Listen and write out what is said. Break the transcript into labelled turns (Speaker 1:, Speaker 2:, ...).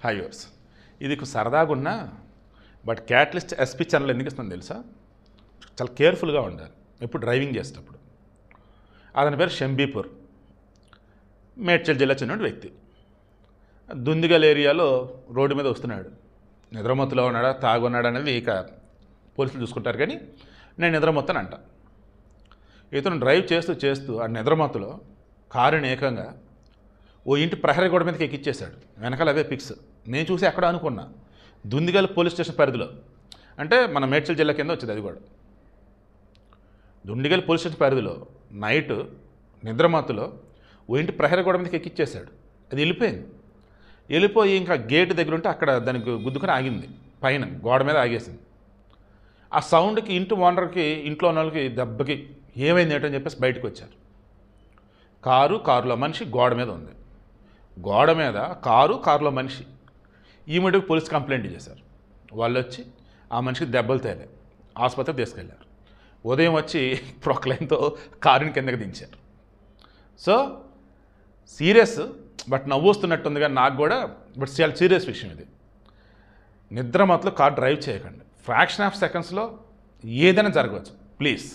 Speaker 1: Hi yours ఇది సరదాగా ఉన్నా బట్ క్యాటలిస్ట్ ఎస్పీ ఛానల్ ఎందుకు ఇస్తుందో తెలుసా? చాలా కేర్ఫుల్గా ఉండాలి ఎప్పుడు డ్రైవింగ్ చేసేటప్పుడు. అతని పేరు షంబీపూర్, మేడ్చల్ జిల్లా చెందిన వ్యక్తి. దుందిగల్ ఏరియాలో రోడ్డు మీద వస్తున్నాడు. నిద్రమత్తులో ఉన్నాడా తాగున్నాడా అనేది ఇక పోలీసులు చూసుకుంటారు, కానీ నేను నిద్రమత్తానంట. ఇతను డ్రైవ్ చేస్తూ చేస్తూ ఆ నిద్రమత్తులో కారుని ఏకంగా ఓ ఇంటి ప్రహరీ గోడ మీదకి ఎక్కిచ్చేశాడు. వెనకాల అవే పిక్స్ నేను చూసి ఎక్కడ అనుకున్నా, దుందిగల్ పోలీస్ స్టేషన్ పరిధిలో, అంటే మన మేడ్చల్ జిల్లా కింద వచ్చింది. అది కూడా దుండిగల్ పోలీస్ స్టేషన్ పరిధిలో నైట్ నిద్రమత్తులో ఓ ఇంటి ప్రహరీ గోడ మీదకి ఎక్కిచ్చేశాడు. అది వెళ్ళిపోయి ఇంకా గేటు దగ్గర ఉంటే అక్కడ దానికి గుద్దుకొని ఆగింది, పైన గోడ మీద ఆగేసింది. ఆ సౌండ్కి ఇంటి ఓనర్కి, ఇంట్లో ఉన్న వాళ్ళకి దెబ్బకి ఏమైంది ఏంటని చెప్పేసి బయటకు వచ్చారు. కారులో మనిషి గోడ మీద ఉంది, గోడ మీద కారులో మనిషి. ఈమెడికి పోలీస్ కంప్లైంట్ చేశారు. వాళ్ళు వచ్చి ఆ మనిషికి దెబ్బలు తేలాయి, ఆసుపత్రికి తీసుకెళ్లారు. ఉదయం వచ్చి ప్రొక్లైన్తో కారుని కిందకి దించారు. సో సీరియస్, బట్ నవ్వు వస్తున్నట్టుంది, కానీ నాకు కూడా బట్ చాలా సీరియస్ విషయం ఇది. నిద్రమత్తులో కార్ డ్రైవ్ చేయకండి. ఫ్రాక్షన్ ఆఫ్ సెకండ్స్లో ఏదైనా జరగవచ్చు. ప్లీజ్.